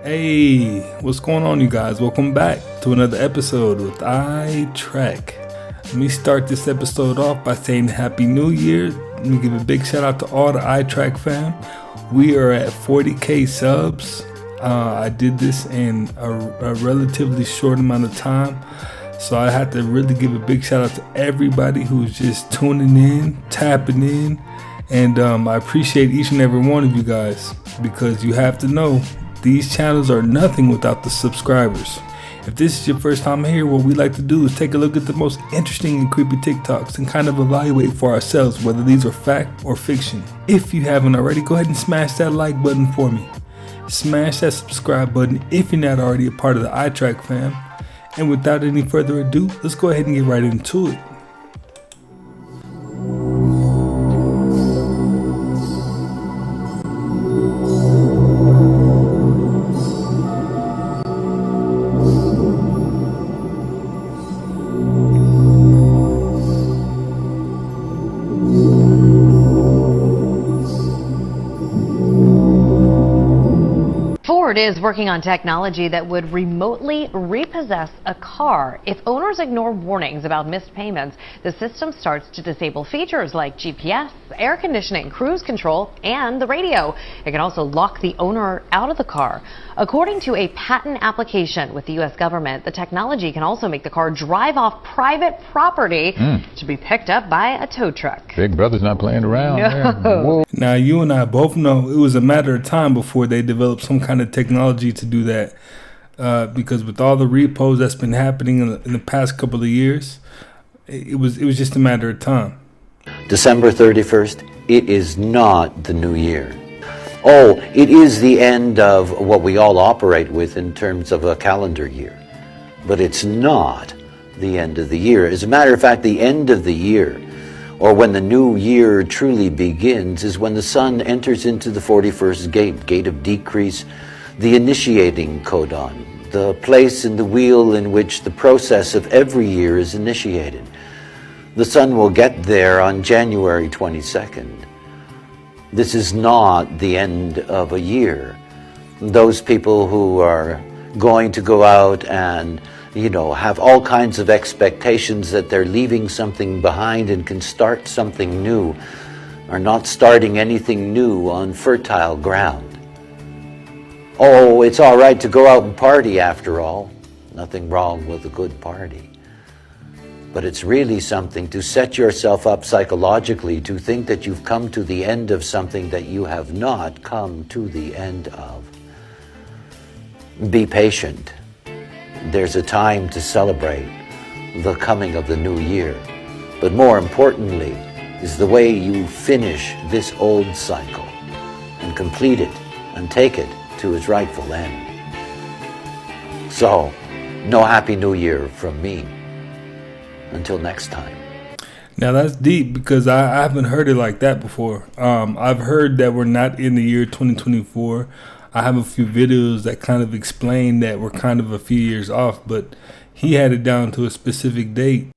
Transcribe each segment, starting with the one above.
Hey, what's going on, you guys? Welcome back to another episode with iTrack. Let me start this episode off by saying Happy New Year. Let me give a big shout out to all the iTrack fam. We are at 40k subs. I did this in a relatively short amount of time, so I had to really give a big shout out to everybody who's just tuning in, tapping in, and I appreciate each and every one of you guys, because you have to know these channels are nothing without the subscribers. If this is your first time here, what we like to do is take a look at the most interesting and creepy TikToks and kind of evaluate for ourselves whether these are fact or fiction. If you haven't already, go ahead and smash that like button for me. Smash that subscribe button if you're not already a part of the iTrack fam. And without any further ado, let's go ahead and get right into it. Ford is working on technology that would remotely repossess a car. If owners ignore warnings about missed payments, the system starts to disable features like GPS, air conditioning, cruise control, and the radio. It can also lock the owner out of the car. According to a patent application with the U.S. government, the technology can also make the car drive off private property to be picked up by a tow truck. Big Brother's not playing around. No. Now, you and I both know it was a matter of time before they developed some kind of technology to do that, because with all the repos that's been happening in the past couple of years, it was just a matter of time. December 31st, it is not the new year. Oh, it is the end of what we all operate with in terms of a calendar year. But it's not the end of the year. As a matter of fact, the end of the year, or when the new year truly begins, is when the sun enters into the 41st gate of decrease, the initiating codon, the place in the wheel in which the process of every year is initiated. The sun will get there on January 22nd. This is not the end of a year. Those people who are going to go out and, have all kinds of expectations that they're leaving something behind and can start something new, are not starting anything new on fertile ground. Oh, it's all right to go out and party after all. Nothing wrong with a good party. But it's really something to set yourself up psychologically to think that you've come to the end of something that you have not come to the end of. Be patient. There's a time to celebrate the coming of the new year. But more importantly is the way you finish this old cycle and complete it and take it to its rightful end. So, no Happy New Year from me. Until next time. Now that's deep, because I haven't heard it like that before. I've heard that we're not in the year 2024. I have a few videos that kind of explain that we're kind of a few years off, but he had it down to a specific date.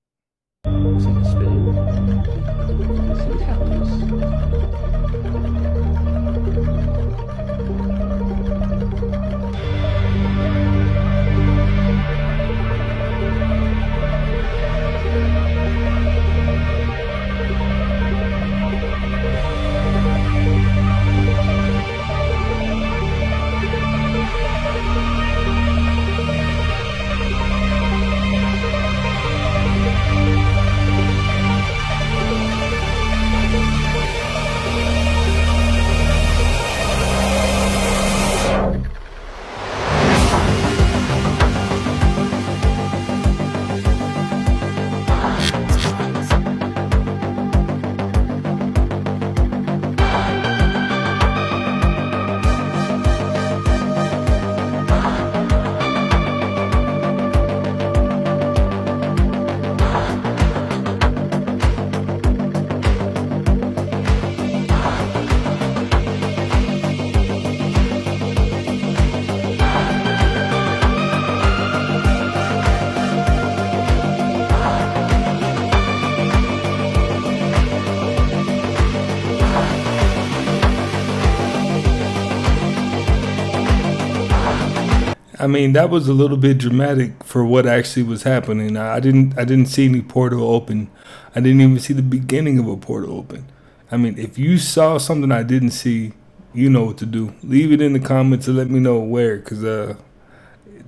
I mean, that was a little bit dramatic for what actually was happening. I didn't see any portal open. I didn't even see the beginning of a portal open. I mean, if you saw something I didn't see, you know what to do. Leave it in the comments and let me know where, because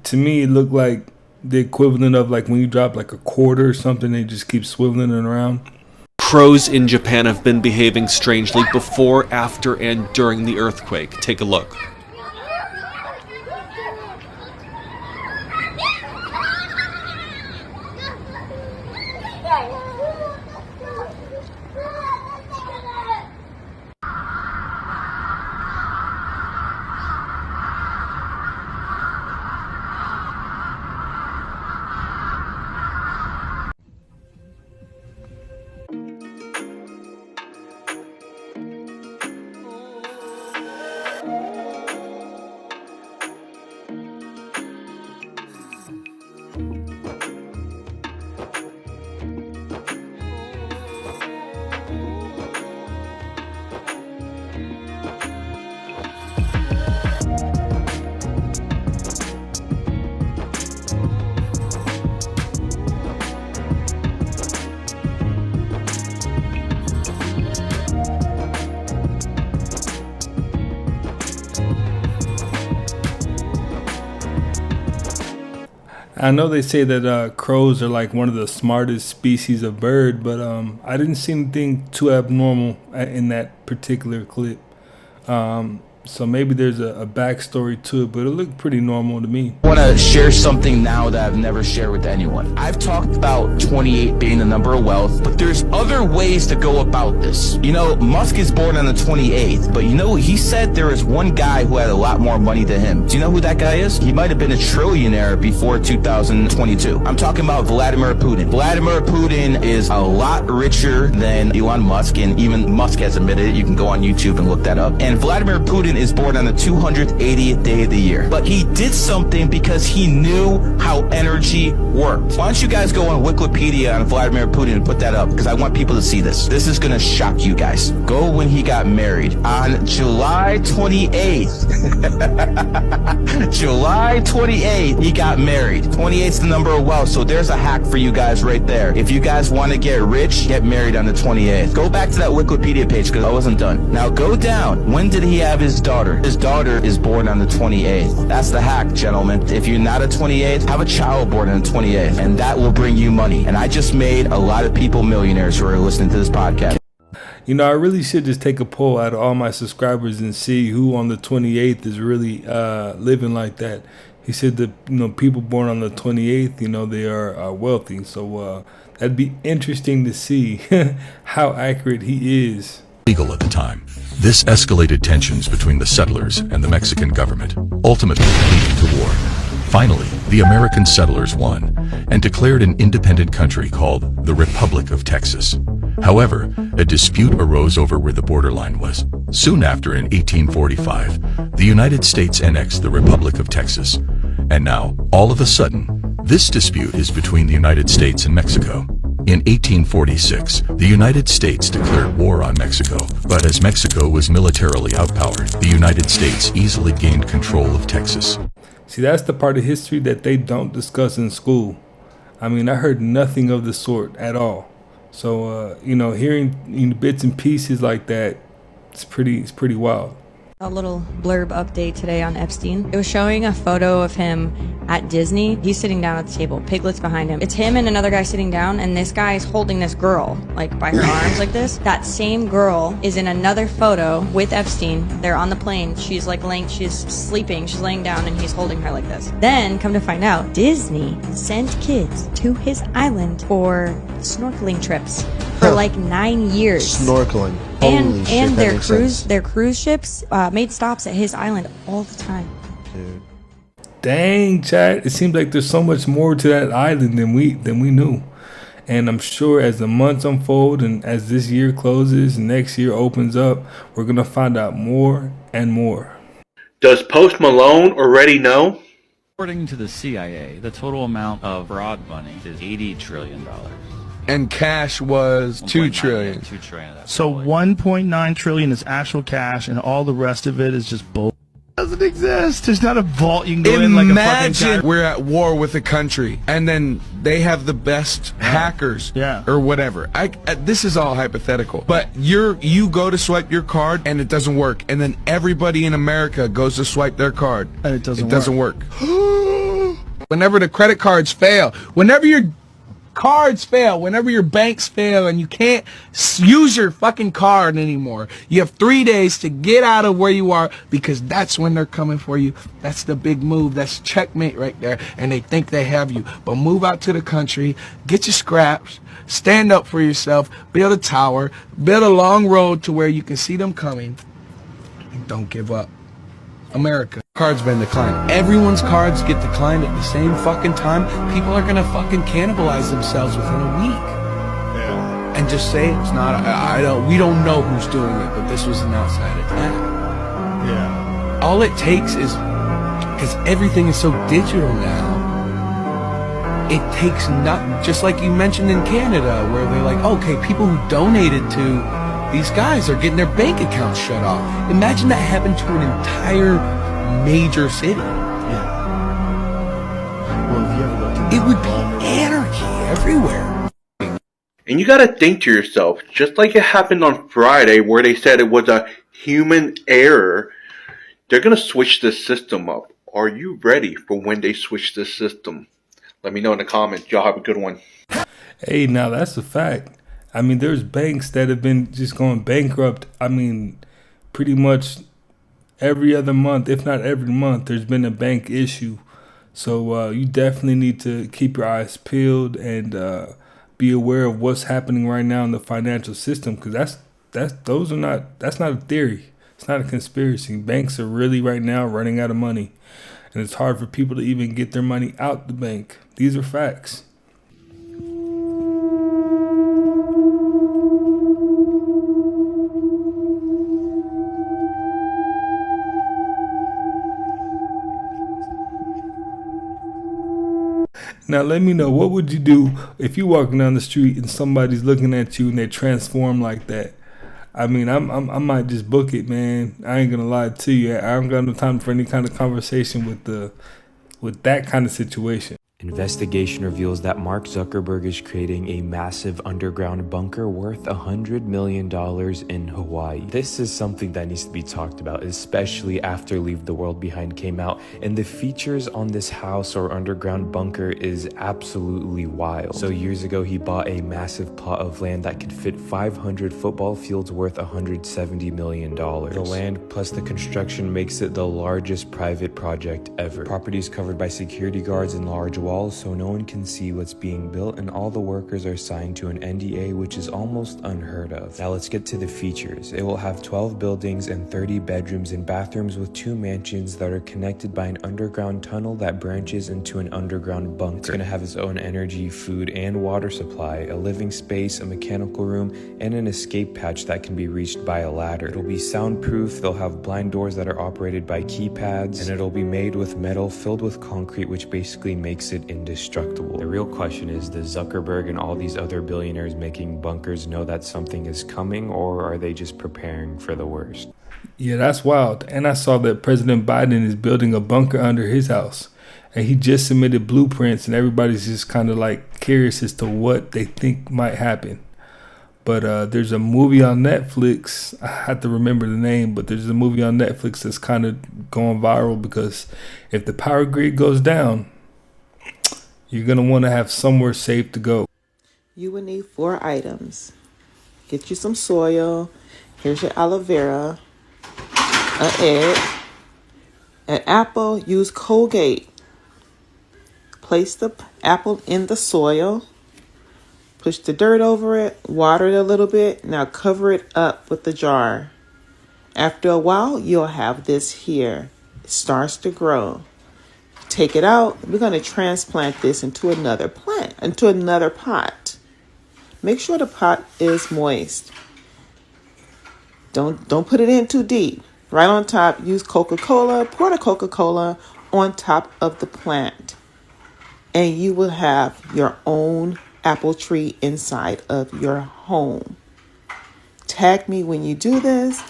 to me it looked like the equivalent of like when you drop like a quarter or something, they just keep swiveling it around. Crows in Japan have been behaving strangely before, after, and during the earthquake. Take a look. I know they say that crows are like one of the smartest species of bird, but I didn't see anything too abnormal in that particular clip. So maybe there's a backstory to it, but it looked pretty normal to me. I want to share something now that I've never shared with anyone. I've talked about 28 being the number of wealth, but there's other ways to go about this. You know, Musk is born on the 28th, but you know, he said there is one guy who had a lot more money than him. Do you know who that guy is? He might have been a trillionaire before 2022. I'm talking about Vladimir Putin. Vladimir Putin is a lot richer than Elon Musk, and even Musk has admitted it. You can go on YouTube and look that up. And Vladimir Putin is born on the 280th day of the year. But he did something because he knew how energy worked. Why don't you guys go on Wikipedia on Vladimir Putin and put that up, because I want people to see this. This is going to shock you guys. Go when he got married. On July 28th. July 28th, he got married. 28 is the number of wealth, so there's a hack for you guys right there. If you guys want to get rich, get married on the 28th. Go back to that Wikipedia page, because I wasn't done. Now go down. When did he have his daughter? His daughter is born on the 28th. That's the hack, gentlemen. If you're not a 28th, have a child born on the 28th, and that will bring you money. And I just made a lot of people millionaires who are listening to this podcast. You know, I really should just take a poll out of all my subscribers and see who on the 28th is really living like that. He said that, you know, people born on the 28th, you know, they are wealthy. So that'd be interesting to see how accurate he is. Legal at the time. This escalated tensions between the settlers and the Mexican government, ultimately leading to war. Finally, the American settlers won and declared an independent country called the Republic of Texas. However, a dispute arose over where the borderline was. Soon after, in 1845, the United States annexed the Republic of Texas. And now, all of a sudden, this dispute is between the United States and Mexico. In 1846, the United States declared war on Mexico, but as Mexico was militarily outpowered, the United States easily gained control of Texas. See, that's the part of history that they don't discuss in school. I mean, I heard nothing of the sort at all. So, you know, hearing bits and pieces like that, it's pretty wild. A little blurb update today on Epstein. It was showing a photo of him at Disney. He's sitting down at the table, Piglet's behind him. It's him and another guy sitting down, and this guy is holding this girl, like by her arms like this. That same girl is in another photo with Epstein. They're on the plane. She's like she's sleeping, she's laying down, and he's holding her like this. Then, come to find out, Disney sent kids to his island for snorkeling trips for like 9 years. Snorkeling. And their cruise ships made stops at his island all the time. Dude. Dang, chat. It seems like there's so much more to that island than we knew. And I'm sure as the months unfold and as this year closes and next year opens up, we're going to find out more and more. Does Post Malone already know? According to the CIA, the total amount of fraud money is $80 trillion. And cash was $2 trillion. $2 trillion. So 1.9 trillion is actual cash, and all the rest of it is just bull. Doesn't exist. There's not a vault you can go in like a fucking Imagine we're at war with a country, and then they have the best hackers, or whatever. This is all hypothetical, but you go to swipe your card and it doesn't work, and then everybody in America goes to swipe their card and it doesn't work. Whenever the credit cards fail, whenever your cards fail, whenever your banks fail and you can't use your fucking card anymore, you have 3 days to get out of where you are, because that's when they're coming for you. That's the big move. That's checkmate right there. And they think they have you. But move out to the country, get your scraps, stand up for yourself, build a tower, build a long road to where you can see them coming, and don't give up. America. Cards been declined. Everyone's cards get declined at the same fucking time. People are gonna fucking cannibalize themselves within a week. Yeah. And just say it's not. We don't know who's doing it, but this was an outside attack. Yeah. All it takes is, because everything is so digital now. It takes not, just like you mentioned in Canada, where they're like, okay, people who donated to these guys are getting their bank accounts shut off. Imagine that happened to an entire major city. Yeah. Well, if you ever looked, it would be anarchy everywhere. And you gotta think to yourself, just like it happened on Friday where they said it was a human error, they're gonna switch the system up. Are you ready for when they switch the system? Let me know in the comments. Y'all have a good one. Hey, now that's a fact. I mean, there's banks that have been just going bankrupt. I mean, pretty much every other month, if not every month, there's been a bank issue. So you definitely need to keep your eyes peeled and be aware of what's happening right now in the financial system, because that's not a theory. It's not a conspiracy. Banks are really right now running out of money, and it's hard for people to even get their money out the bank. These are facts. Now let me know, what would you do if you're walking down the street and somebody's looking at you and they transform like that? I mean, I might just book it, man. I ain't gonna lie to you. I don't got no time for any kind of conversation with that kind of situation. Investigation reveals that Mark Zuckerberg is creating a massive underground bunker worth $100 million in Hawaii. This is something that needs to be talked about, especially after Leave the World Behind came out, and the features on this house or underground bunker is absolutely wild. So years ago, he bought a massive plot of land that could fit 500 football fields worth $170 million. The land plus the construction makes it the largest private project ever. Property is covered by security guards and large walls, so no one can see what's being built, and all the workers are signed to an NDA, which is almost unheard of. Now let's get to the features. It will have 12 buildings and 30 bedrooms and bathrooms with 2 mansions that are connected by an underground tunnel that branches into an underground bunker. It's going to have its own energy, food, and water supply, a living space, a mechanical room, and an escape hatch that can be reached by a ladder. It'll be soundproof, they'll have blind doors that are operated by keypads, and it'll be made with metal filled with concrete, which basically makes it indestructible. The real question is, does Zuckerberg and all these other billionaires making bunkers know that something is coming, or are they just preparing for the worst? Yeah, that's wild. And I saw that President Biden is building a bunker under his house, and he just submitted blueprints, and everybody's just kind of like curious as to what they think might happen. But there's a movie on Netflix, I have to remember the name, but there's a movie on Netflix that's kind of going viral, because if the power grid goes down, you're going to want to have somewhere safe to go. You will need 4 items. Get you some soil. Here's your aloe vera. An egg. An apple. Use Colgate. Place the apple in the soil. Push the dirt over it. Water it a little bit. Now cover it up with the jar. After a while, you'll have this here. It starts to grow. Take it out. We're going to transplant this into another pot. Make sure the pot is moist. Don't put it in too deep. Right on top, use Coca-Cola. Pour the Coca-Cola on top of the plant, and you will have your own apple tree inside of your home. Tag me when you do this.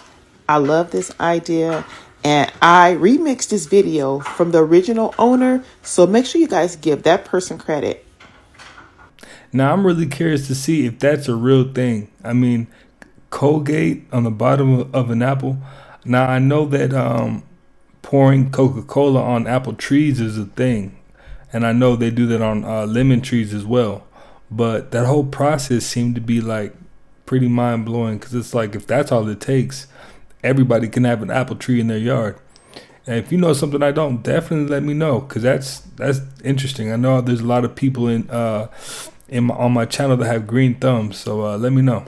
I love this idea, And I remixed this video from the original owner, so make sure you guys give that person credit. Now, I'm really curious to see if that's a real thing. I mean, Colgate on the bottom of an apple. Now, I know that pouring Coca-Cola on apple trees is a thing. And I know they do that on lemon trees as well. But that whole process seemed to be like pretty mind-blowing, because it's like if that's all it takes, everybody can have an apple tree in their yard. And if you know something I don't, definitely let me know, because that's interesting. I know there's a lot of people on my channel that have green thumbs, so let me know.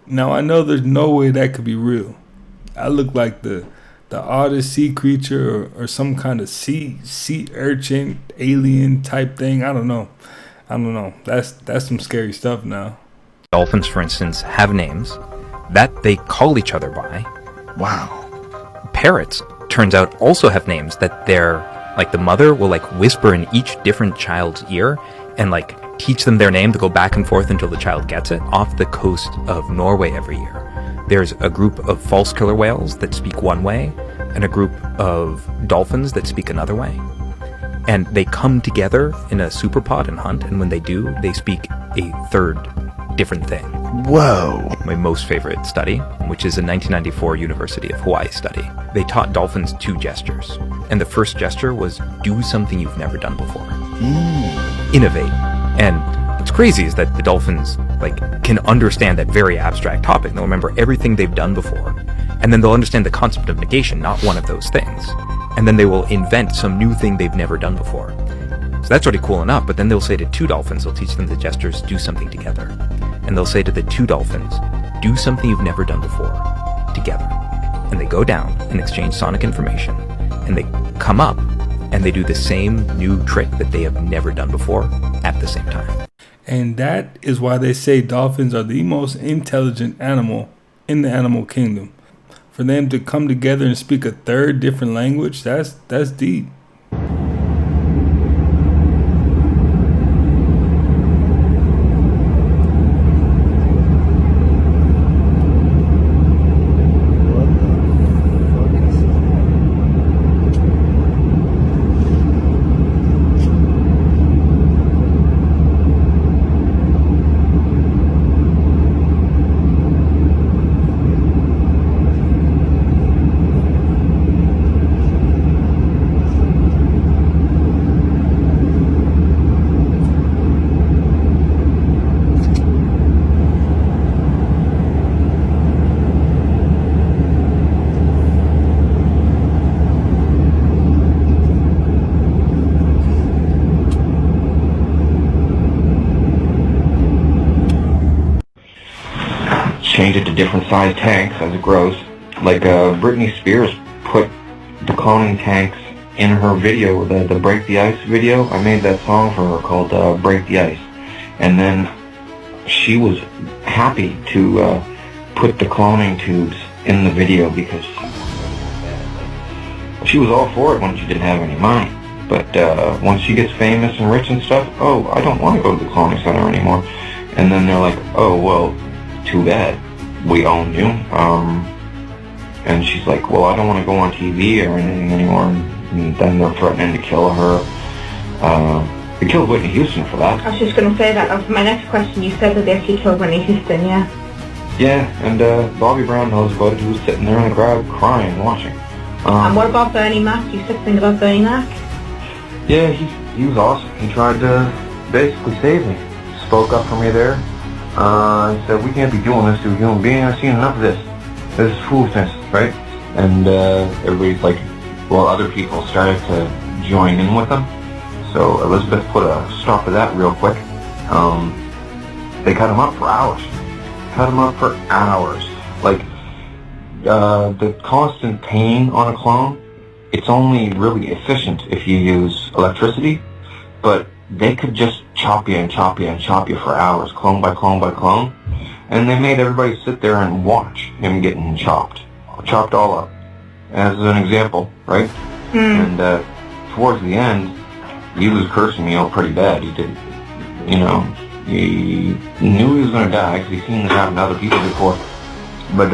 Now, I know there's no way that could be real. I look like the oddest sea creature or some kind of sea urchin, alien type thing. I don't know. That's some scary stuff now. Dolphins, for instance, have names that they call each other by. Wow. Parrots, turns out, also have names that they're, like, the mother will, like, whisper in each different child's ear and, like, teach them their name to go back and forth until the child gets it. Off the coast of Norway every year, there's a group of false killer whales that speak one way and a group of dolphins that speak another way. And they come together in a superpod and hunt, and when they do, they speak a third different thing. Whoa. My most favorite study, which is a 1994 University of Hawaii study, they taught dolphins 2 gestures. And the first gesture was do something you've never done before. Innovate. And what's crazy is that the dolphins can understand that very abstract topic. They'll remember everything they've done before. And then they'll understand the concept of negation, not one of those things. And then they will invent some new thing they've never done before. So that's already cool enough, but then they'll say to 2 dolphins, they'll teach them the gestures, do something together. And they'll say to the 2 dolphins, do something you've never done before, together. And they go down and exchange sonic information. And they come up and they do the same new trick that they have never done before at the same time. And that is why they say dolphins are the most intelligent animal in the animal kingdom. For them to come together and speak a third different language, that's deep. Change it to different size tanks as it grows. Like Britney Spears put the cloning tanks in her video, the Break the Ice video. I made that song for her called Break the Ice. And then she was happy to put the cloning tubes in the video because she was all for it when she didn't have any money. But once she gets famous and rich and stuff, oh, I don't want to go to the cloning center anymore. And then they're like, oh, well, too bad, we own you. And she's like, well, I don't want to go on TV or anything anymore. And then they're threatening to kill her. They killed Whitney Houston for that. I was just going to say that. That was my next question. You said that they actually killed Whitney Houston, yeah? Yeah, and Bobby Brown knows about it. He was sitting there in the crowd crying, watching. And what about Bernie Mac? You said something about Bernie Mac? Yeah, he was awesome. He tried to basically save me. Spoke up for me there. He said, we can't be doing this to a human being. I've seen enough of this. This is foolishness, right? And everybody's like, well, other people started to join in with them. So Elizabeth put a stop to that real quick. They cut him up for hours. Like, the constant pain on a clone, it's only really efficient if you use electricity, but they could just chop you for hours, clone by clone by clone. And they made everybody sit there and watch him getting chopped all up, as an example, right? And towards the end, he was cursing me out pretty bad. He did, he knew he was going to die because he's seen it happen to other people before. But,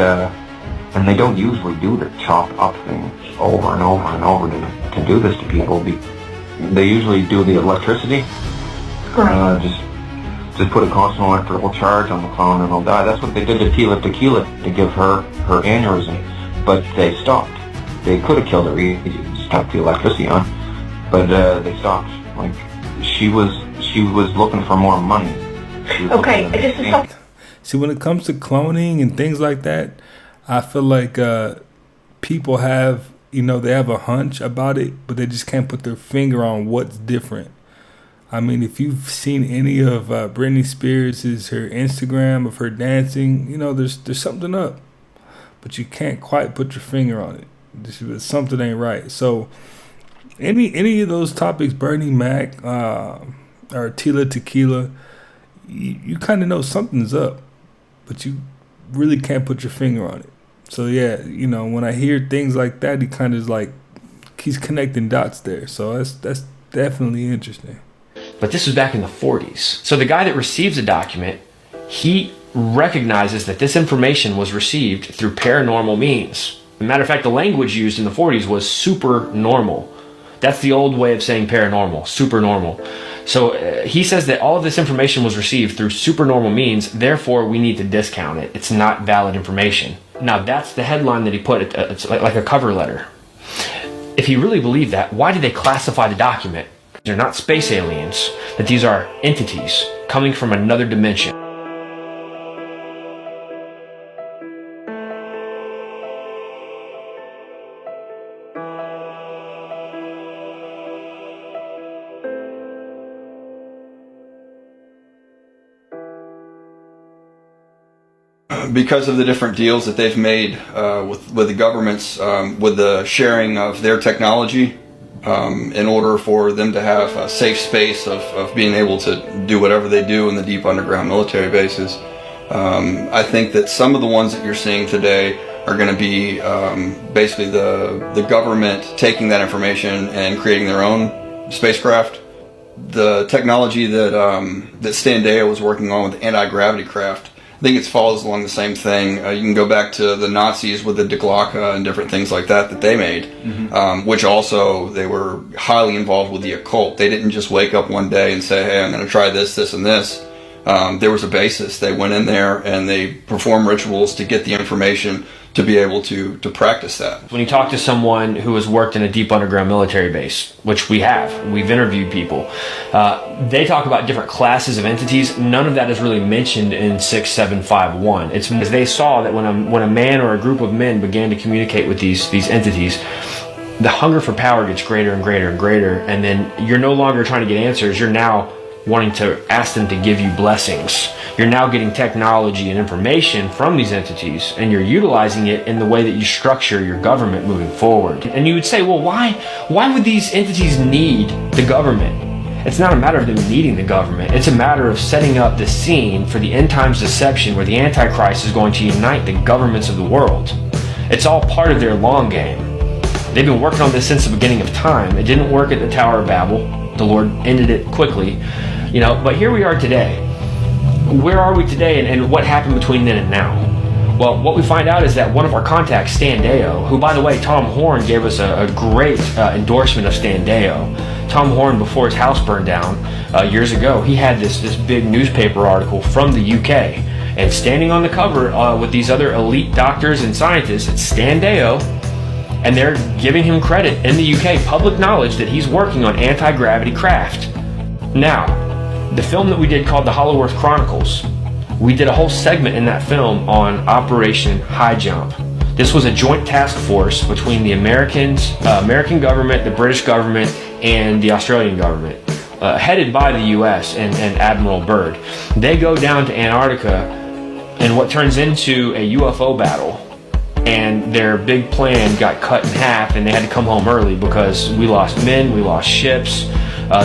and they don't usually do the chop up thing over and over and over to do this to people. They usually do the electricity. Just put a constant electrical charge on the clone and they'll die. That's what they did to Tila Tequila to give her aneurysm. But they stopped. They could have killed her, stuck the electricity on, but they stopped. Like, she was looking for more money. Okay, See, when it comes to cloning and things like that, I feel like people have, they have a hunch about it, but they just can't put their finger on what's different. I mean, if you've seen any of Britney Spears' her Instagram of her dancing, there's something up, but you can't quite put your finger on it. Something ain't right. So any of those topics, Bernie Mac or Tila Tequila, you kind of know something's up, but you really can't put your finger on it. So yeah, when I hear things like that, he kind of is like, he's connecting dots there. So that's definitely interesting. But this was back in the 40s. So the guy that receives a document, he recognizes that this information was received through paranormal means. As a matter of fact, the language used in the 40s was supernormal. That's the old way of saying paranormal, supernormal. So he says that all of this information was received through supernormal means, therefore we need to discount it. It's not valid information. Now that's the headline that he put, it's like a cover letter. If he really believed that, why did they classify the document? They're not space aliens, that these are entities coming from another dimension. Because of the different deals that they've made with the governments, with the sharing of their technology, in order for them to have a safe space of being able to do whatever they do in the deep underground military bases. I think that some of the ones that you're seeing today are going to be basically the government taking that information and creating their own spacecraft. The technology that Standea was working on with anti-gravity craft, I think it follows along the same thing. You can go back to the Nazis with the Die Glocke and different things like that they made, which also they were highly involved with the occult. They didn't just wake up one day and say, hey, I'm going to try this, this, and this. There was a basis. They went in there and they performed rituals to get the information to be able to practice that. When you talk to someone who has worked in a deep underground military base, which we've interviewed people, they talk about different classes of entities. None of that is really mentioned in 6751. It's because they saw that when a man or a group of men began to communicate with these entities, the hunger for power gets greater and greater and greater, and then you're no longer trying to get answers. You're now wanting to ask them to give you blessings. You're now getting technology and information from these entities, and you're utilizing it in the way that you structure your government moving forward. And you would say, well, why would these entities need the government? It's not a matter of them needing the government. It's a matter of setting up the scene for the end times deception where the Antichrist is going to unite the governments of the world. It's all part of their long game. They've been working on this since the beginning of time. It didn't work at the Tower of Babel. The Lord ended it quickly. But here we are today. Where are we today, and what happened between then and now? Well, what we find out is that one of our contacts, Standeo, who, by the way, Tom Horn gave us a great endorsement of Standeo. Tom Horn, before his house burned down years ago, he had this big newspaper article from the UK, and standing on the cover with these other elite doctors and scientists, it's Standeo, and they're giving him credit in the UK, public knowledge that he's working on anti-gravity craft. Now, the film that we did called The Hollow Earth Chronicles, we did a whole segment in that film on Operation High Jump. This was a joint task force between the American government, the British government, and the Australian government, headed by the U.S. and Admiral Byrd. They go down to Antarctica in what turns into a UFO battle, and their big plan got cut in half, and they had to come home early because we lost men, we lost ships.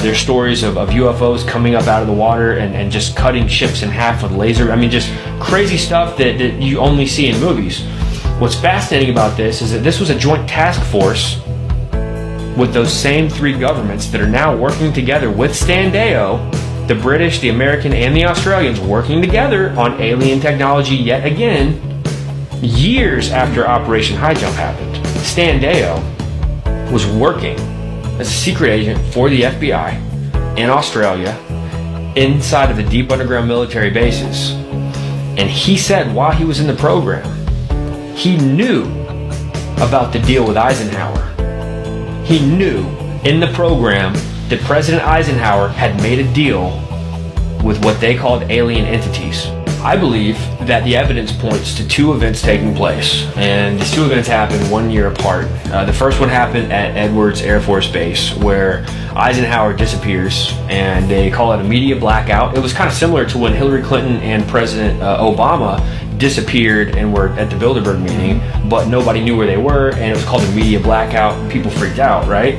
There's stories of UFOs coming up out of the water and just cutting ships in half with laser. I mean, just crazy stuff that you only see in movies. What's fascinating about this is that this was a joint task force with those same three governments that are now working together with Standeo, the British, the American, and the Australians working together on alien technology yet again, years after Operation High Jump happened. Standeo was working as a secret agent for the FBI in Australia inside of the deep underground military bases. And he said while he was in the program, he knew about the deal with Eisenhower. He knew in the program that President Eisenhower had made a deal with what they called alien entities. I believe that the evidence points to two events taking place, and these two events happened 1 year apart. The first one happened at Edwards Air Force Base, where Eisenhower disappears, and they call it a media blackout. It was kind of similar to when Hillary Clinton and President Obama disappeared and were at the Bilderberg meeting, but nobody knew where they were, and it was called a media blackout. People freaked out, right?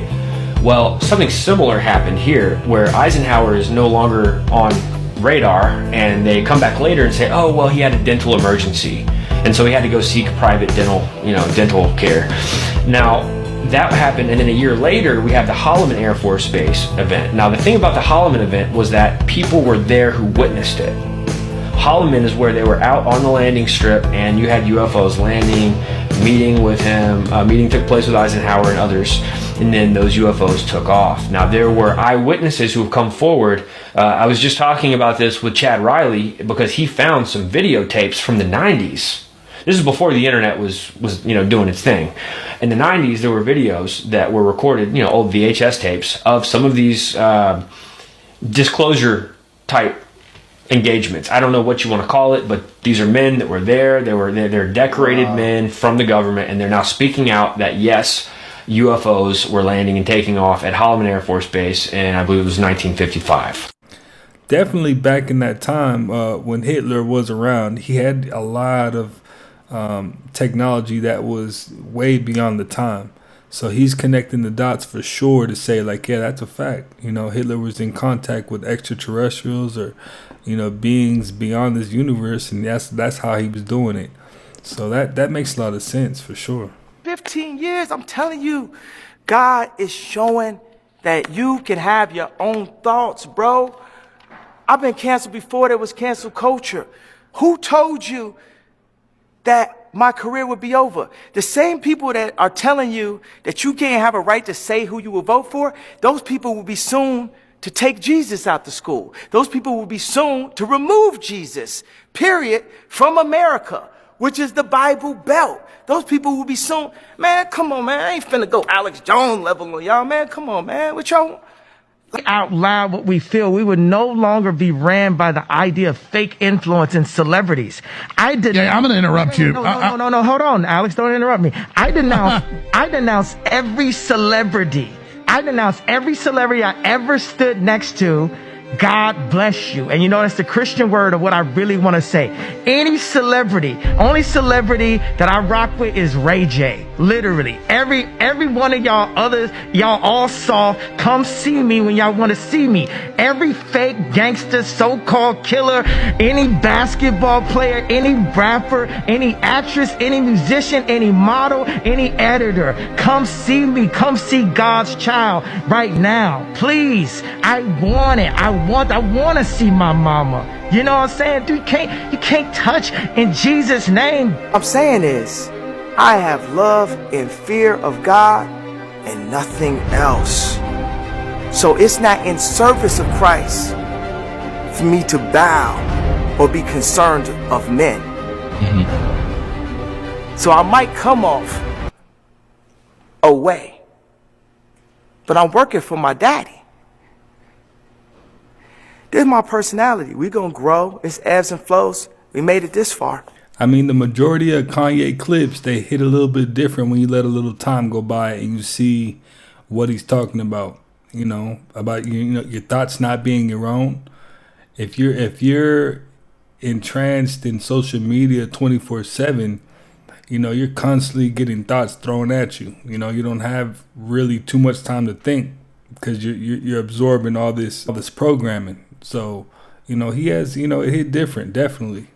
Well, something similar happened here, where Eisenhower is no longer on radar, and they come back later and say, oh, well, he had a dental emergency, and so he had to go seek private dental care. Now, that happened, and then a year later, we have the Holloman Air Force Base event. Now, the thing about the Holloman event was that people were there who witnessed it. Holloman is where they were out on the landing strip, and you had UFOs landing, meeting with him. Meeting took place with Eisenhower and others, and then those UFOs took off. Now, there were eyewitnesses who have come forward. I was just talking about this with Chad Riley because he found some videotapes from the 90s. This is before the internet was doing its thing. In the 90s, there were videos that were recorded, old VHS tapes of some of these disclosure type engagements. I don't know what you want to call it, but these are men that were there. They're decorated men from the government, and they're now speaking out that yes, UFOs were landing and taking off at Holloman Air Force Base, and I believe it was 1955. Definitely back in that time when Hitler was around, he had a lot of technology that was way beyond the time. So he's connecting the dots for sure to say, like, yeah, that's a fact. Hitler was in contact with extraterrestrials or, beings beyond this universe, and that's how he was doing it. So that makes a lot of sense for sure. 15 years, I'm telling you, God is showing that you can have your own thoughts, bro. I've been canceled before there was cancel culture. Who told you that my career would be over? The same people that are telling you that you can't have a right to say who you will vote for, those people will be soon to take Jesus out to school. Those people will be soon to remove Jesus, period, from America, which is the Bible Belt. Those people will be soon. Man, come on, man. I ain't finna go Alex Jones level on y'all, man. Come on, man. What y'all out loud what we feel. We would no longer be ran by the idea of fake influence and celebrities. I'm going to interrupt you. No. Hold on, Alex. Don't interrupt me. I denounce every celebrity. I denounce every celebrity I ever stood next to. God bless you. And that's the Christian word of what I really want to say. Any celebrity, only celebrity that I rock with is Ray J. Literally. Every one of y'all others, y'all all soft, come see me when y'all want to see me. Every fake gangster, so-called killer, any basketball player, any rapper, any actress, any musician, any model, any editor, come see me. Come see God's child right now. Please. I want it. I want to see my mama. You know what I'm saying? Dude, you can't touch in Jesus' name. What I'm saying is, I have love and fear of God and nothing else. So it's not in service of Christ for me to bow or be concerned of men. So I might come off away, but I'm working for my daddy. This is my personality. We're going to grow. It's ebbs and flows. We made it this far. I mean, the majority of Kanye clips, they hit a little bit different when you let a little time go by and you see what he's talking about, about your thoughts not being your own. If you're entranced in social media 24/7, you're constantly getting thoughts thrown at you. You don't have really too much time to think because you're absorbing all this programming. So, he has, it hit different, definitely.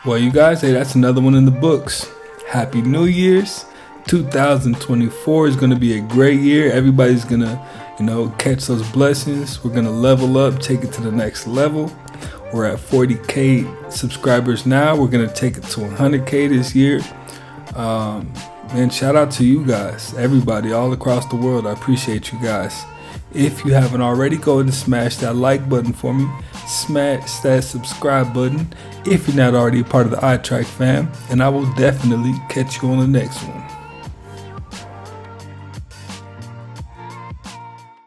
Well, you guys, hey, that's another one in the books. Happy New Year's. 2024 is going to be a great year. Everybody's going to, catch those blessings. We're going to level up, take it to the next level. We're at 40K subscribers now. We're going to take it to 100K this year. Man, shout out to you guys, everybody all across the world. I appreciate you guys. If you haven't already, go ahead and smash that like button for me. Smash that subscribe button if you're not already a part of the iTrack fam. And I will definitely catch you on the next one.